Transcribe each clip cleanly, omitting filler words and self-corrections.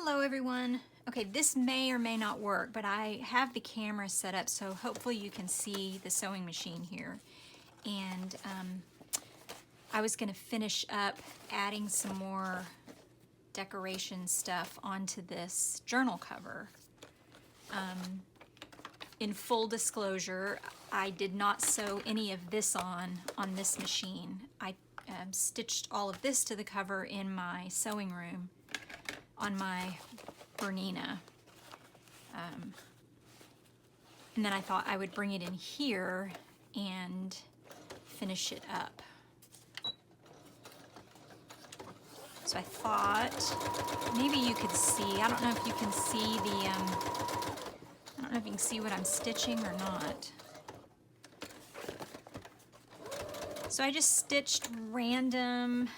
Hello everyone. Okay, this may or may not work, but I have the camera set up so hopefully you can see the sewing machine here. And I was going to finish up adding some more decoration stuff onto this journal cover. In full disclosure, I did not sew any of this on this machine. I stitched all of this to the cover in my sewing room on my Bernina. And then I thought I would bring it in here and finish it up. So I thought maybe you could see, I don't know if you can see the, I don't know if you can see what I'm stitching or not. So I just stitched random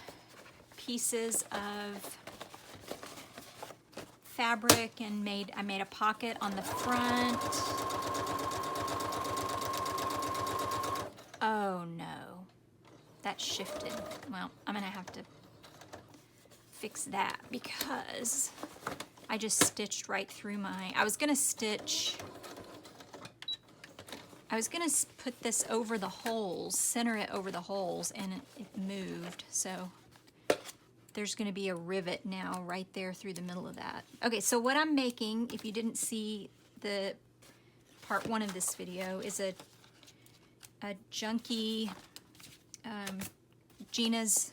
pieces of fabric and I made a pocket on the front. Oh no, that shifted. Well, I'm gonna have to fix that because I just stitched right through I was gonna put this over the holes, center it over the holes, and it moved, so there's going to be a rivet now right there through the middle of that. Okay, so what I'm making, if you didn't see the part one of this video, is a junky, Gina's,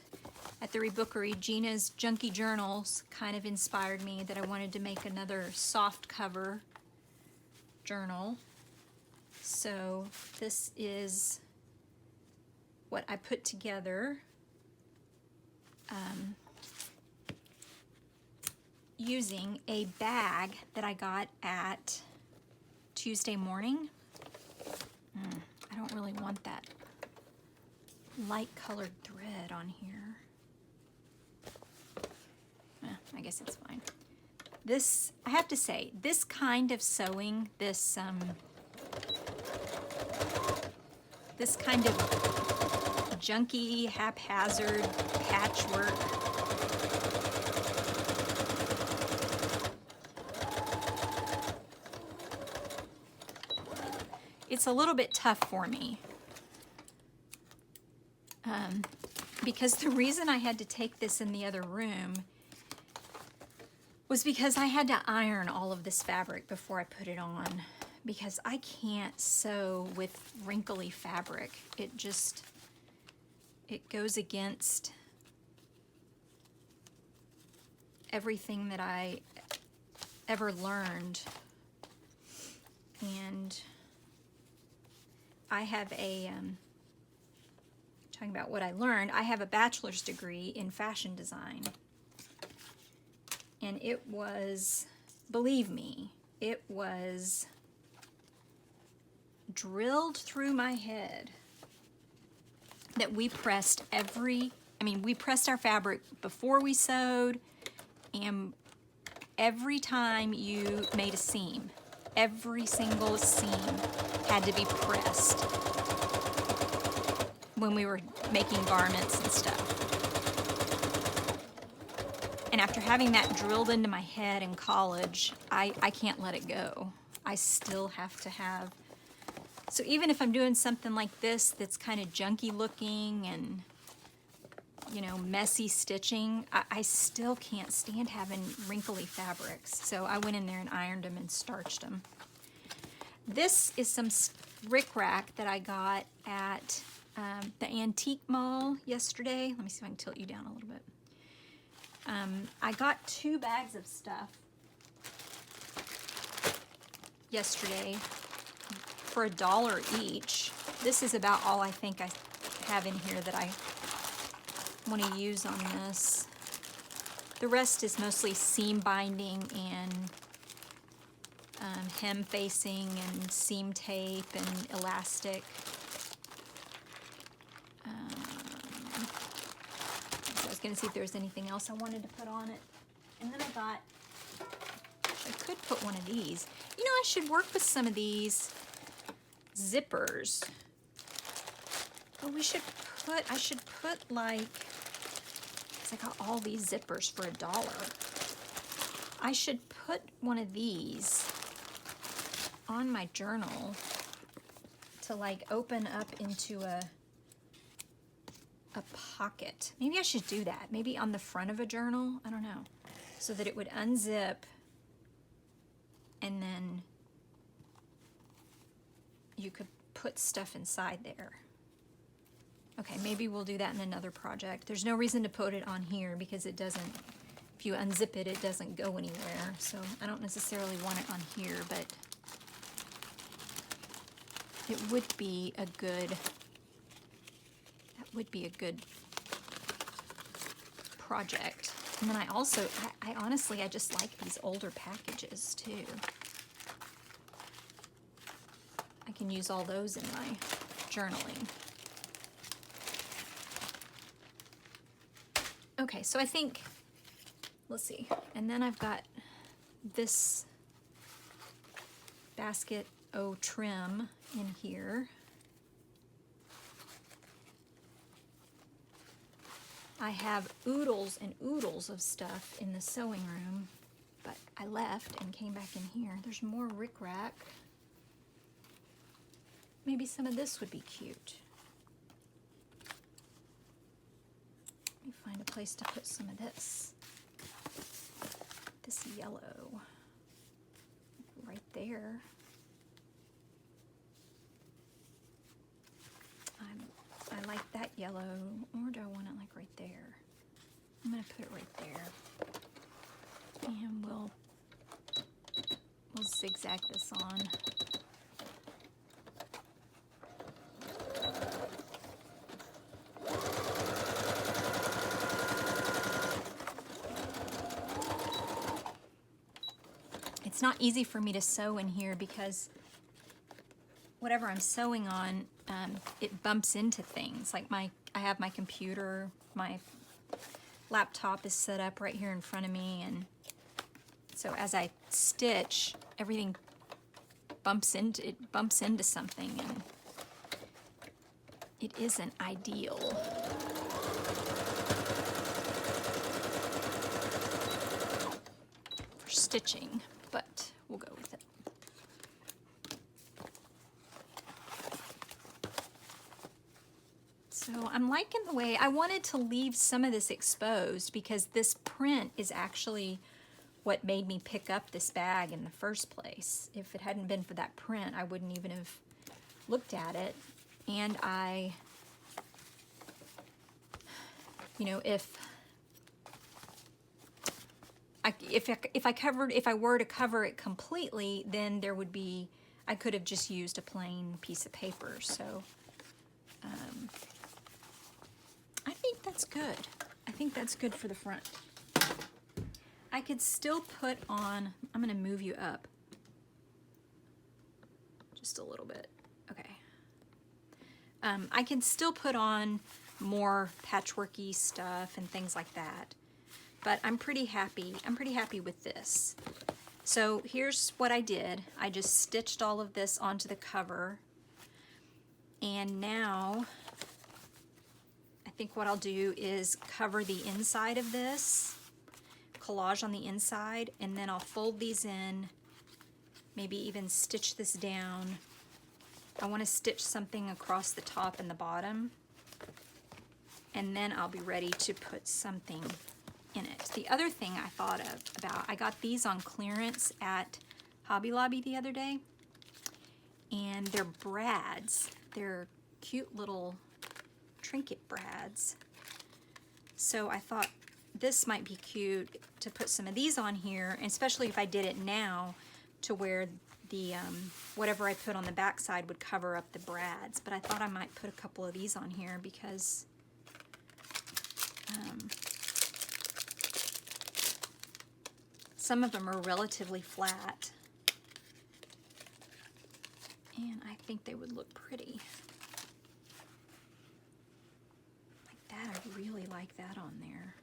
at the Rebookery, Gina's Junky Journals kind of inspired me that I wanted to make another soft cover journal. So this is what I put together. Using a bag that I got at Tuesday morning. I don't really want that light colored thread on here. I guess it's fine. This, I have to say, this kind of sewing, this kind of junky, haphazard patchwork, it's a little bit tough for me. Because the reason I had to take this in the other room was because I had to iron all of this fabric before I put it on, because I can't sew with wrinkly fabric. It goes against everything that I ever learned. And I have a, talking about what I learned, I have a bachelor's degree in fashion design. And it was, believe me, it was drilled through my head that we pressed we pressed our fabric before we sewed, and every time you made a seam, every single seam had to be pressed when we were making garments and stuff. And after having that drilled into my head in college, I can't let it go. I still have to have, so even if I'm doing something like this that's kind of junky looking and, you know, messy stitching, I still can't stand having wrinkly fabrics. So I went in there and ironed them and starched them. This is some rickrack that I got at the antique mall yesterday. Let me see if I can tilt you down a little bit. I got 2 bags of stuff yesterday for $1 each. This is about all I think I have in here that I want to use on this. The rest is mostly seam binding and hem facing and seam tape and elastic. So I was going to see if there was anything else I wanted to put on it. And then I thought I could put one of these. You know, I should work with some of these zippers. Well, I should put like, because I got all these zippers for $1. I should put one of these on my journal to like open up into a pocket. Maybe I should do that. Maybe on the front of a journal. I don't know. So that it would unzip and then you could put stuff inside there. Okay, maybe we'll do that in another project. There's no reason to put it on here because it doesn't, if you unzip it, it doesn't go anywhere. So I don't necessarily want it on here, but it would be a good, that would be a good project. And then I also, I honestly, I just like these older packages too. I can use all those in my journaling. Okay, so I think, let's see, and then I've got this basket O trim in here. I have oodles and oodles of stuff in the sewing room, but I left and came back in here. There's more rickrack. Maybe some of this would be cute. Let me find a place to put some of this. This yellow. Right there. I like that yellow, or do I want it like right there? I'm gonna put it right there. And we'll zigzag this on. It's not easy for me to sew in here because whatever I'm sewing on, it bumps into things. Like I have my computer, my laptop is set up right here in front of me, and so as I stitch, everything bumps into something, and it isn't ideal. For stitching, but we'll go with it. So I'm liking the way, I wanted to leave some of this exposed because this print is actually what made me pick up this bag in the first place. If it hadn't been for that print, I wouldn't even have looked at it. And if I were to cover it completely, then there would be, I could have just used a plain piece of paper. So I think that's good. I think that's good for the front. I could still put on, I'm gonna move you up just a little bit. Okay. I can still put on more patchworky stuff and things like that, but I'm pretty happy. I'm pretty happy with this. So here's what I did. I just stitched all of this onto the cover, and now I think what I'll do is cover the inside of this, collage on the inside, and then I'll fold these in, maybe even stitch this down. I want to stitch something across the top and the bottom, and then I'll be ready to put something in it. The other thing I thought about, I got these on clearance at Hobby Lobby the other day, and they're brads. They're cute little trinket brads. So I thought this might be cute to put some of these on here, and especially if I did it now to where the whatever I put on the back side would cover up the brads. But I thought I might put a couple of these on here because some of them are relatively flat, and I think they would look pretty. Like that, I really like that on there.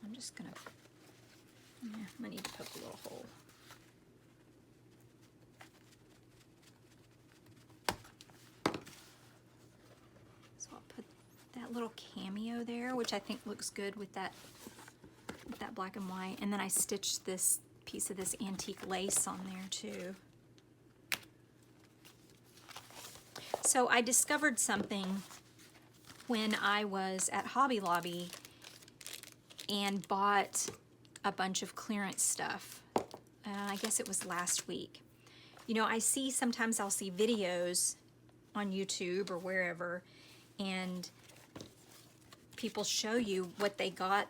I'm just gonna, I need to poke a little hole. So I'll put that little cameo there, which I think looks good with that with that black and white. And then I stitched this piece of this antique lace on there too. So I discovered something when I was at Hobby Lobby and bought a bunch of clearance stuff. I guess it was last week. You know, sometimes I'll see videos on YouTube or wherever, and people show you what they got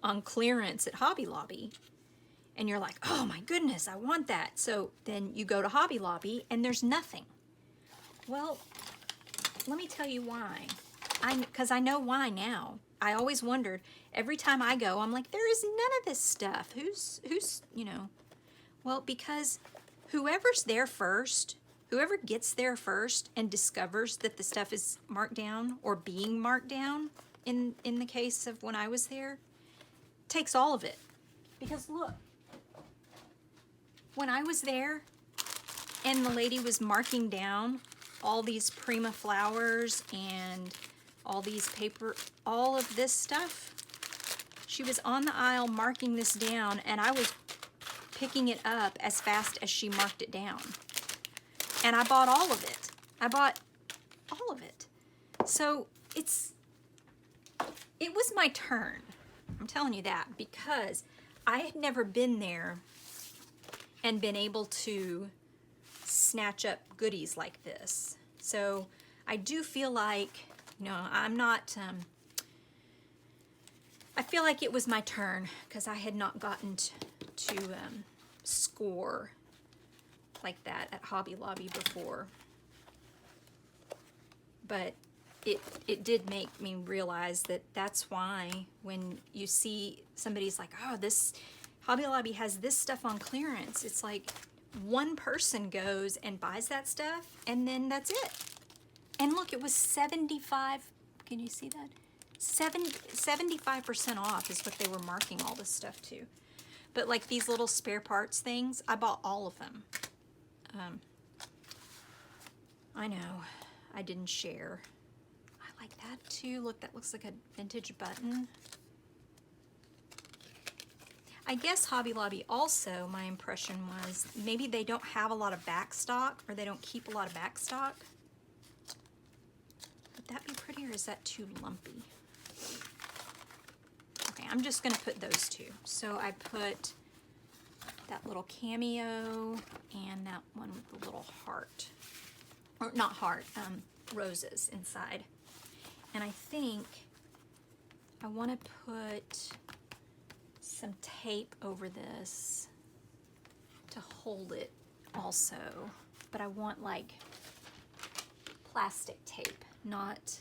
on clearance at Hobby Lobby. And you're like, oh my goodness, I want that. So then you go to Hobby Lobby and there's nothing. Well, let me tell you why. Because I know why now. I always wondered, every time I go, I'm like, there is none of this stuff. Who's, you know. Well, because whoever's there first, whoever gets there first and discovers that the stuff is marked down or being marked down, in the case of when I was there, takes all of it. Because look, when I was there and the lady was marking down all these Prima flowers and all these paper, all of this stuff, she was on the aisle marking this down, and I was picking it up as fast as she marked it down. And I bought all of it. I bought all of it. So it was my turn. I'm telling you that, because I had never been there and been able to snatch up goodies like this. So I do feel like, you know, I'm not, I feel like it was my turn because I had not gotten to score like that at Hobby Lobby before. But it did make me realize that that's why when you see somebody's like, oh, this Hobby Lobby has this stuff on clearance, it's like one person goes and buys that stuff and then that's it. And look, it was 75, can you see that? 75% off is what they were marking all this stuff to. But like these little spare parts things, I bought all of them. I know, I didn't share. I like that too. Look, that looks like a vintage button. I guess Hobby Lobby also, my impression was, maybe they don't have a lot of back stock, or they don't keep a lot of back stock. Would that be pretty, or is that too lumpy? Okay, I'm just gonna put those two. So I put that little cameo and that one with the little heart. Or not heart, roses inside. And I think I want to put some tape over this to hold it also. But I want like plastic tape, not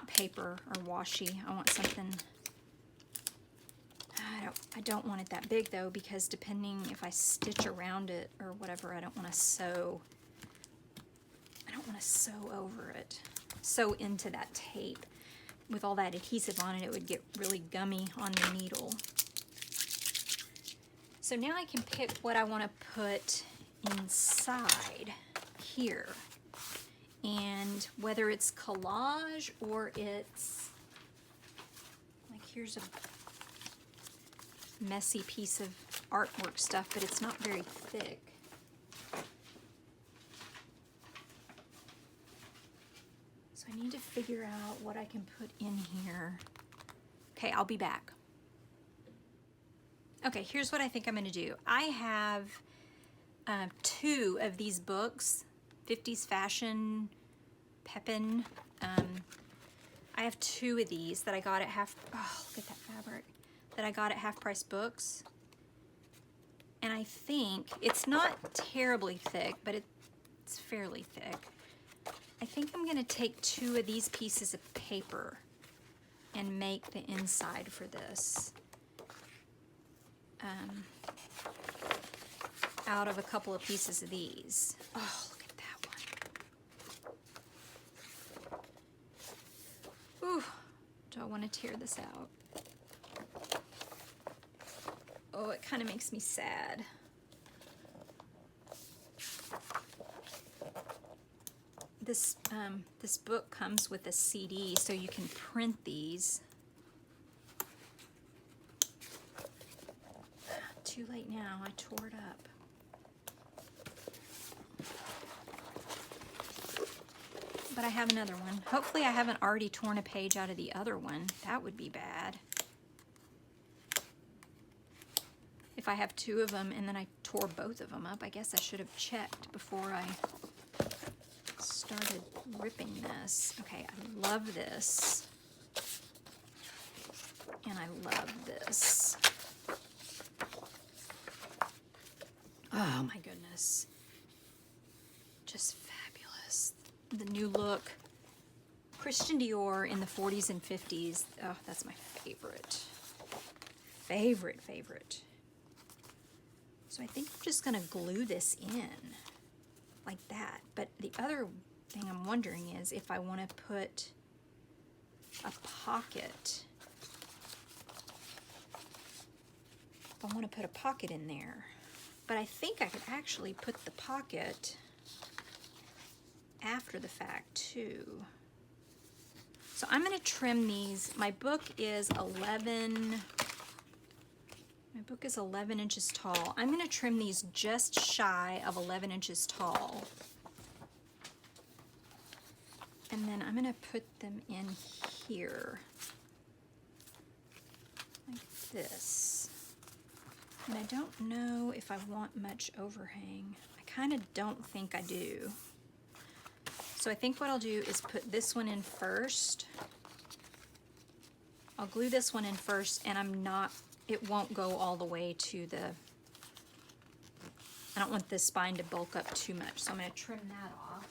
paper or washi. I want something, I don't want it that big though, because depending if I stitch around it or whatever, I don't want to sew over it, sew into that tape. With all that adhesive on it, it would get really gummy on the needle. So now I can pick what I want to put inside here. And whether it's collage or it's, like here's a messy piece of artwork stuff, but it's not very thick. So I need to figure out what I can put in here. Okay, I'll be back. Okay, here's what I think I'm gonna do. I have 2 of these books, 50s Fashion, Pepin. I have 2 of these that I got at look at that fabric, that I got at Half Price Books. And I think, it's not terribly thick, but it's fairly thick. I think I'm gonna take 2 of these pieces of paper and make the inside for this. Out of a couple of pieces of these. Oh, look at that one. Ooh, do I want to tear this out? Oh, it kind of makes me sad. This book comes with a CD, so you can print these. too late now. I tore it up. But I have another one. Hopefully I haven't already torn a page out of the other one. That would be bad. If I have two of them and then I tore both of them up, I guess I should have checked before I started ripping this. Okay, I love this. And I love this. Oh my goodness. Just fabulous. The new look. Christian Dior in the 40s and 50s. Oh, that's my favorite. Favorite. So I think I'm just gonna glue this in like that. But the other thing I'm wondering is if I want to put a pocket. If I want to put a pocket in there. But I think I could actually put the pocket after the fact too. So I'm going to trim these. My book is 11 inches tall. I'm going to trim these just shy of 11 inches tall. And then I'm going to put them in here like this. And I don't know if I want much overhang. I kind of don't think I do. So I think what I'll do is put this one in first. I'll glue this one in first, and it won't go all the way to the, I don't want this spine to bulk up too much, so I'm going to trim that off.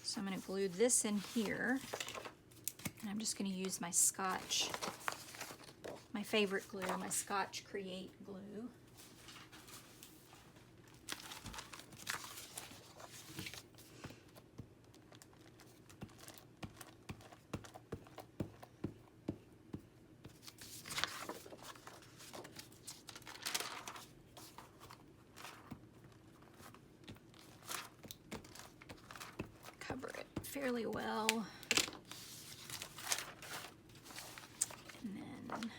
So I'm going to glue this in here, and I'm just going to use my Scotch, my favorite glue, my Scotch Create glue. Cover it fairly well. And then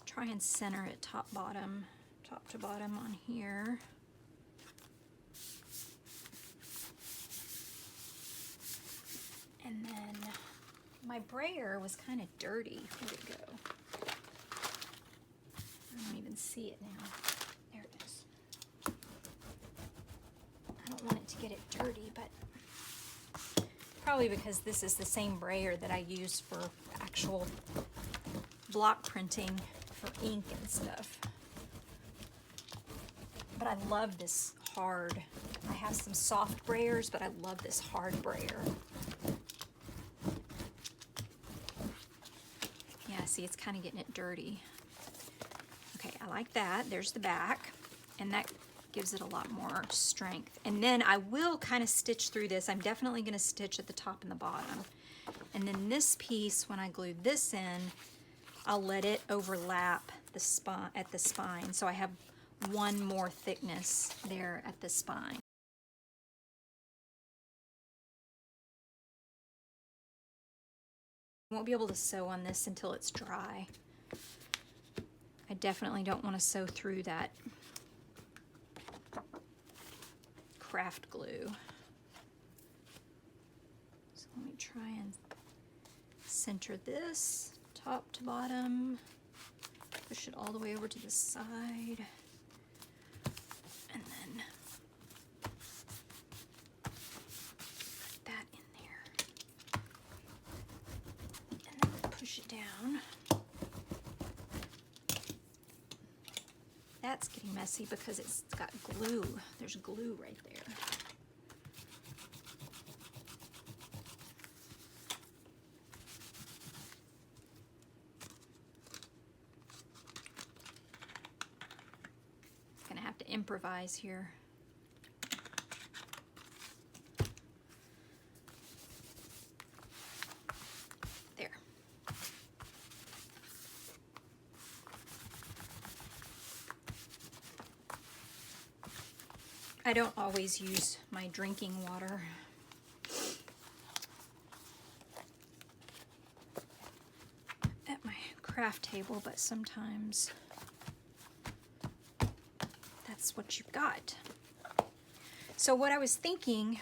try and center it top to bottom on here. And then my brayer was kind of dirty. Where'd it go? I don't even see it now. There it is. I don't want it to get it dirty, but probably because this is the same brayer that I use for actual block printing for ink and stuff. But I love this hard. I have some soft brayers, but I love this hard brayer. Yeah, see, it's kind of getting it dirty. Okay, I like that. There's the back, and that gives it a lot more strength. And then I will kind of stitch through this. I'm definitely going to stitch at the top and the bottom. And then this piece, when I glue this in, I'll let it overlap the spine at the spine, so I have one more thickness there at the spine. I won't be able to sew on this until it's dry. I definitely don't want to sew through that craft glue. So let me try and center this top to bottom. Push it all the way over to the side. And then put that in there. And then push it down. That's getting messy because it's got glue. There's glue right there. Gonna have to improvise here. There. I don't always use my drinking water. craft table, but sometimes that's what you've got. So what I was thinking,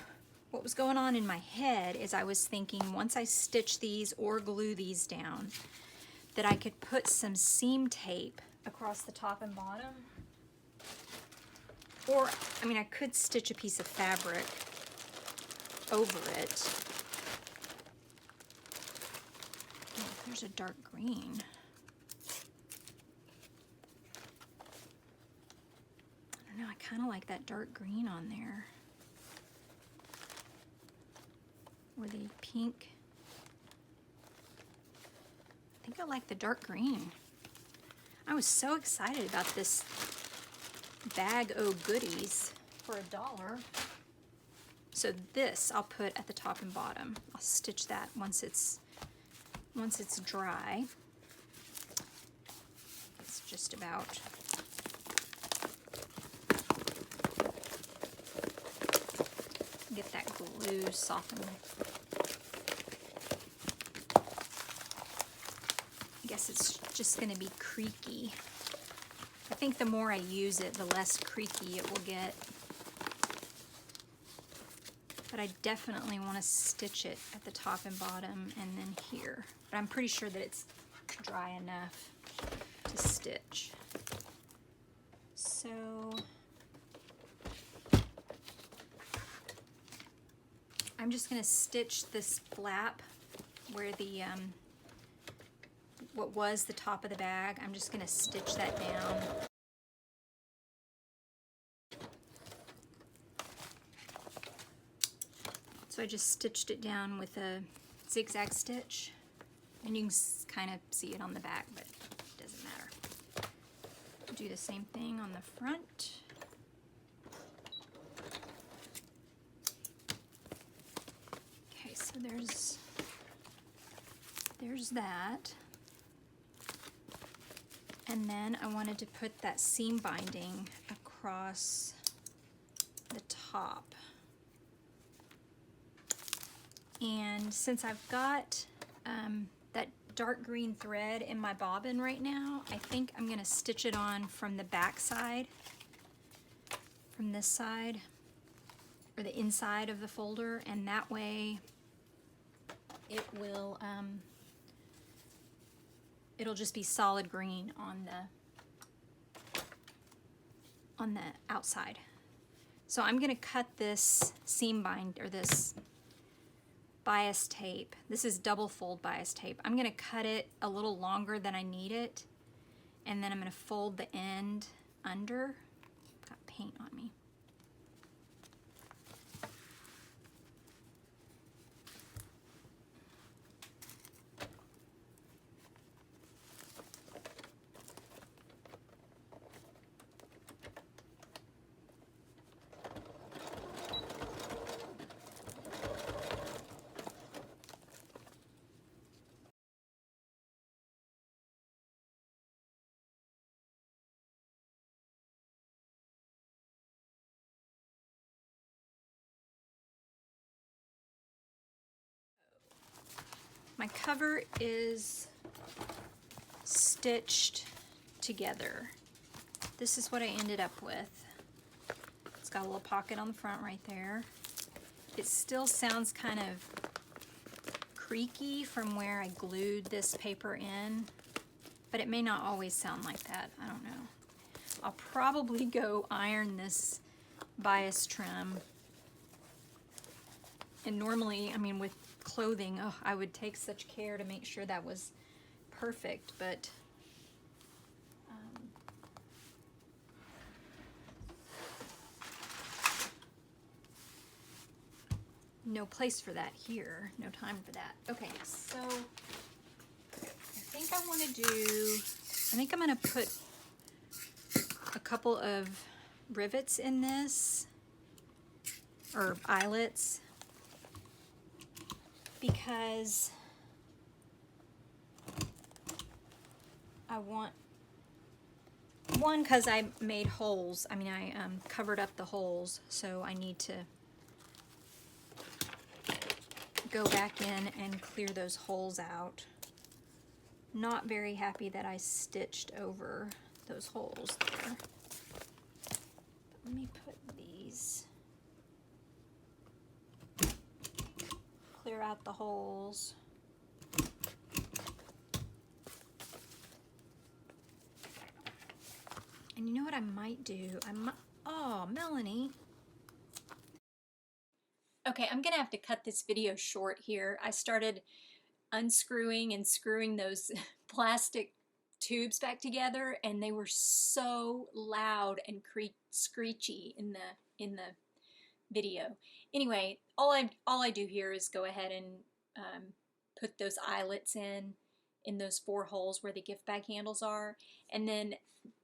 what was going on in my head is I was thinking once I stitch these or glue these down, that I could put some seam tape across the top and bottom. Or, I mean, I could stitch a piece of fabric over it. Oh, there's a dark green. I don't know, I kind of like that dark green on there. Or the pink. I think I like the dark green. I was so excited about this bag o' goodies for $1. So this I'll put at the top and bottom. I'll stitch that once it's dry. It's just about get that glue softened. I guess it's just going to be creaky. I think the more I use it, the less creaky it will get. But I definitely want to stitch it at the top and bottom and then here. But I'm pretty sure that it's dry enough to stitch. So I'm just going to stitch this flap where the what was the top of the bag. I'm just going to stitch that down. So I just stitched it down with a zigzag stitch, and you can kind of see it on the back, but it doesn't matter. Do the same thing on the front. Okay, so there's that. And then I wanted to put that seam binding across the top. And since I've got that dark green thread in my bobbin right now, I think I'm going to stitch it on from the back side, from this side, or the inside of the folder, and that way it will it'll just be solid green on the outside. So I'm going to cut this seam bind, or this bias tape. This is double fold bias tape. I'm going to cut it a little longer than I need it, and then I'm going to fold the end under. Got paint on me. My cover is stitched together. This is what I ended up with. It's got a little pocket on the front right there. It still sounds kind of creaky from where I glued this paper in, but it may not always sound like that. I don't know. I'll probably go iron this bias trim. And normally, I mean, with clothing, oh, I would take such care to make sure that was perfect, but no place for that here, no time for that. Okay, so I think I'm going to put a couple of rivets in this, or eyelets, because I want, one, because I made holes. I mean, I covered up the holes, so I need to go back in and clear those holes out. not very happy that I stitched over those holes there. But let me put these, clear out the holes. And you know what I might do? Oh, Melanie. Okay, I'm gonna have to cut this video short here. I started unscrewing and screwing those plastic tubes back together, and they were so loud and screechy in the video. Anyway, all I do here is go ahead and put those eyelets in those 4 holes where the gift bag handles are, and then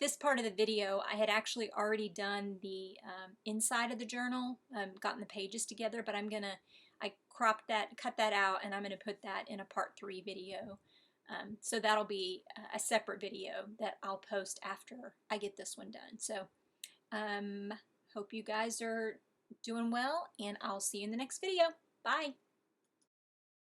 this part of the video I had actually already done the inside of the journal, gotten the pages together, but I cropped that, cut that out, and I'm going to put that in a part 3 video. So that'll be a separate video that I'll post after I get this one done. So hope you guys are doing well, and I'll see you in the next video. Bye!